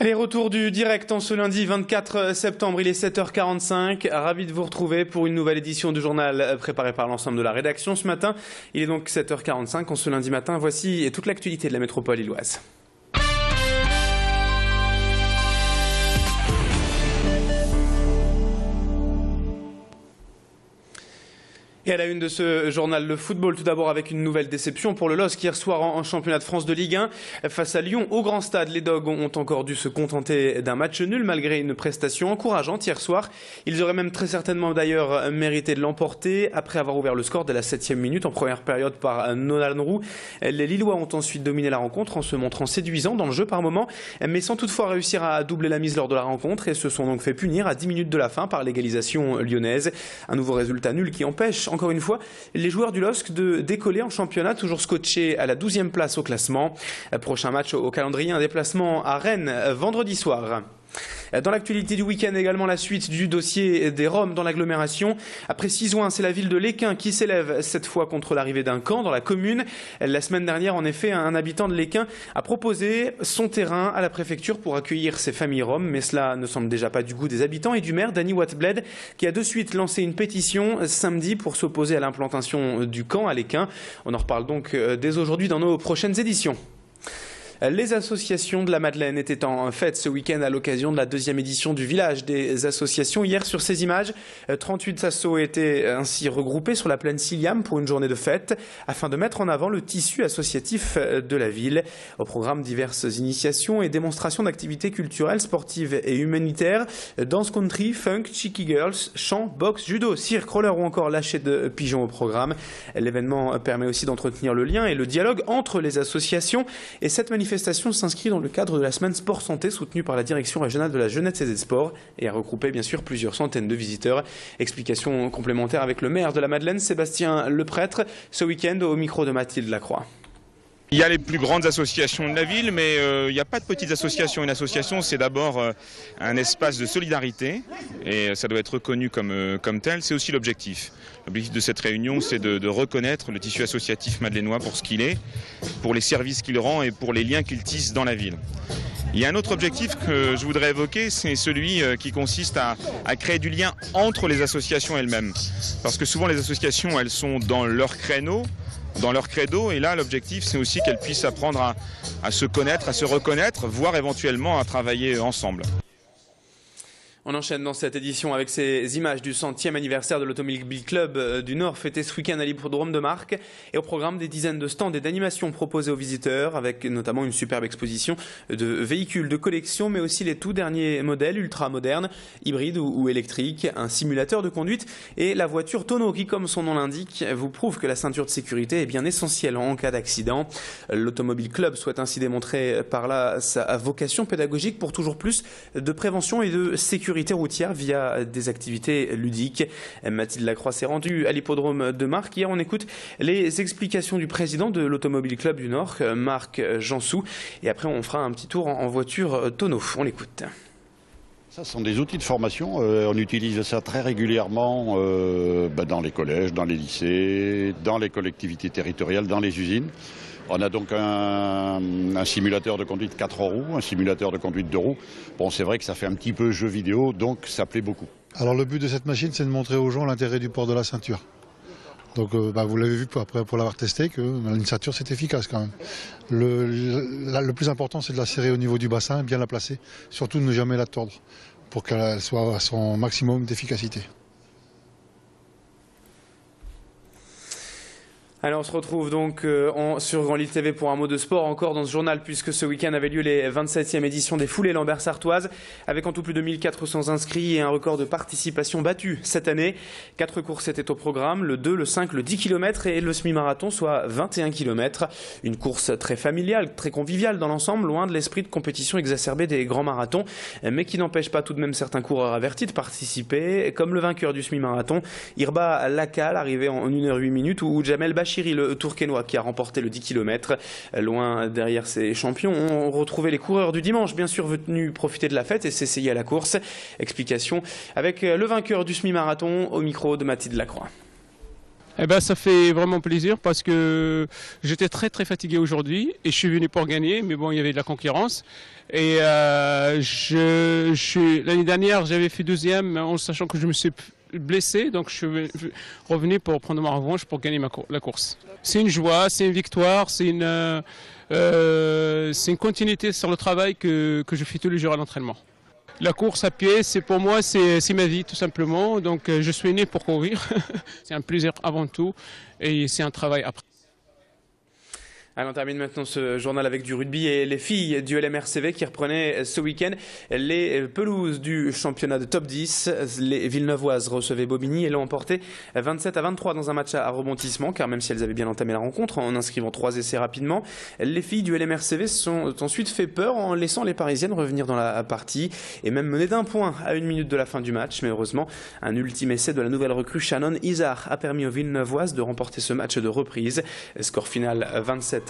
Allez, retour du direct en ce lundi 24 septembre, il est 7h45. Ravi de vous retrouver pour une nouvelle édition du journal préparé par l'ensemble de la rédaction ce matin. Il est donc 7h45 en ce lundi matin. Voici toute l'actualité de la métropole illoise. Et à la une de ce journal, le football, tout d'abord avec une nouvelle déception pour le LOSC hier soir en championnat de France de Ligue 1. Face à Lyon, au Grand Stade, les Dogs ont encore dû se contenter d'un match nul malgré une prestation encourageante hier soir. Ils auraient même très certainement d'ailleurs mérité de l'emporter après avoir ouvert le score dès la 7e minute en première période par Nolan Roux. Les Lillois ont ensuite dominé la rencontre en se montrant séduisants dans le jeu par moments, mais sans toutefois réussir à doubler la mise lors de la rencontre et se sont donc fait punir à 10 minutes de la fin par l'égalisation lyonnaise. Un nouveau résultat nul qui empêche encore une fois les joueurs du LOSC de décoller en championnat, toujours scotchés à la 12e place au classement. Prochain match au calendrier, un déplacement à Rennes vendredi soir. Dans l'actualité du week-end également, la suite du dossier des Roms dans l'agglomération. Après 6 juin, c'est la ville de Lesquin qui s'élève cette fois contre l'arrivée d'un camp dans la commune. La semaine dernière, en effet, un habitant de Lesquin a proposé son terrain à la préfecture pour accueillir ses familles roms. Mais cela ne semble déjà pas du goût des habitants et du maire, Danny Watbled, qui a de suite lancé une pétition samedi pour s'opposer à l'implantation du camp à Lesquin. On en reparle donc dès aujourd'hui dans nos prochaines éditions. Les associations de la Madeleine étaient en fête ce week-end à l'occasion de la 2e édition du village des associations. Hier, sur ces images, 38 assos étaient ainsi regroupés sur la plaine Siliam pour une journée de fête afin de mettre en avant le tissu associatif de la ville. Au programme, diverses initiations et démonstrations d'activités culturelles, sportives et humanitaires, dance country, funk, cheeky girls, chant, boxe, judo, cirque, roller ou encore lâcher de pigeons au programme. L'événement permet aussi d'entretenir le lien et le dialogue entre les associations et cette manifestation s'inscrit dans le cadre de la semaine Sport Santé soutenue par la Direction régionale de la jeunesse et des sports et a regroupé bien sûr plusieurs centaines de visiteurs. Explication complémentaire avec le maire de la Madeleine, Sébastien Leprêtre, ce week-end au micro de Mathilde Lacroix. Il y a les plus grandes associations de la ville, mais il n'y a pas de petites associations. Une association, c'est d'abord un espace de solidarité, et ça doit être reconnu comme tel. C'est aussi l'objectif. L'objectif de cette réunion, c'est de reconnaître le tissu associatif madeleinois pour ce qu'il est, pour les services qu'il rend et pour les liens qu'il tisse dans la ville. Il y a un autre objectif que je voudrais évoquer, c'est celui qui consiste à créer du lien entre les associations elles-mêmes. Parce que souvent, les associations, elles sont dans leur créneau, dans leur credo, et là l'objectif c'est aussi qu'elles puissent apprendre à se connaître, à se reconnaître, voire éventuellement à travailler ensemble. On enchaîne dans cette édition avec ces images du 100e anniversaire de l'Automobile Club du Nord fêté ce week-end à l'hippodrome de Marcq et au programme des dizaines de stands et d'animations proposés aux visiteurs avec notamment une superbe exposition de véhicules de collection mais aussi les tout derniers modèles ultra modernes, hybrides ou électriques, un simulateur de conduite et la voiture tonneau qui, comme son nom l'indique, vous prouve que la ceinture de sécurité est bien essentielle en cas d'accident. L'Automobile Club souhaite ainsi démontrer par là sa vocation pédagogique pour toujours plus de prévention et de sécurité routière via des activités ludiques. Mathilde Lacroix s'est rendue à l'hippodrome de Marcq. Hier, on écoute les explications du président de l'Automobile Club du Nord, Marc Jansou. Et après, on fera un petit tour en voiture tonneau. On l'écoute. Ça, ce sont des outils de formation. On utilise ça très régulièrement dans les collèges, dans les lycées, dans les collectivités territoriales, dans les usines. On a donc un simulateur de conduite 4 roues, un simulateur de conduite 2 roues. Bon, c'est vrai que ça fait un petit peu jeu vidéo, donc ça plaît beaucoup. Alors le but de cette machine, c'est de montrer aux gens l'intérêt du port de la ceinture. Donc vous l'avez vu après pour l'avoir testé, qu'une ceinture c'est efficace quand même. Le plus important, c'est de la serrer au niveau du bassin, bien la placer, surtout de ne jamais la tordre pour qu'elle soit à son maximum d'efficacité. Alors on se retrouve donc sur Grand Livre TV pour un mot de sport encore dans ce journal puisque ce week-end avait lieu les 27e éditions des foulées Lambert-Sartoises avec en tout plus de 1400 inscrits et un record de participation battu cette année. 4 courses étaient au programme, le 2, le 5, le 10 km et le semi-marathon, soit 21 km. Une course très familiale, très conviviale dans l'ensemble, loin de l'esprit de compétition exacerbé des grands marathons, mais qui n'empêche pas tout de même certains coureurs avertis de participer, comme le vainqueur du semi-marathon, Irba Lacal, arrivé en 1h08 minutes, ou Jamel Bachiri, le Tourquenois qui a remporté le 10 km. Loin derrière ses champions, on retrouvait les coureurs du dimanche, bien sûr venus profiter de la fête et s'essayer à la course. Explication avec le vainqueur du semi-marathon au micro de Mathilde Lacroix. Eh ben, ça fait vraiment plaisir parce que j'étais très très fatigué aujourd'hui et je suis venu pour gagner, mais bon, il y avait de la concurrence. Et l'année dernière, j'avais fait deuxième en sachant que je me suis blessé, donc je suis revenu pour prendre ma revanche pour gagner la course. C'est une joie, c'est une victoire, c'est une continuité sur le travail que je fais tous les jours à l'entraînement. La course à pied, pour moi, c'est ma vie tout simplement. Donc je suis né pour courir. C'est un plaisir avant tout et c'est un travail après. Allez, on termine maintenant ce journal avec du rugby et les filles du LMRCV qui reprenaient ce week-end les pelouses du championnat de top 10. Les Villeneuvoises recevaient Bobigny et l'ont emporté 27-23 dans un match à rebondissement, car même si elles avaient bien entamé la rencontre en inscrivant 3 essais rapidement, les filles du LMRCV sont ensuite fait peur en laissant les Parisiennes revenir dans la partie et même mener d'1 point à 1 minute de la fin du match. Mais heureusement, un ultime essai de la nouvelle recrue Shannon Izard a permis aux Villeneuvoises de remporter ce match de reprise. Score final 27-23.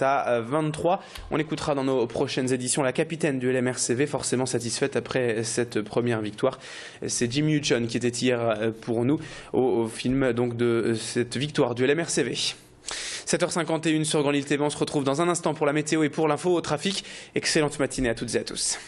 On écoutera dans nos prochaines éditions la capitaine du LMRCV, forcément satisfaite après cette première victoire. C'est Jimmy Hutchon qui était hier pour nous au film donc de cette victoire du LMRCV. 7h51 sur Grand Lille TV. On se retrouve dans un instant pour la météo et pour l'info au trafic. Excellente matinée à toutes et à tous.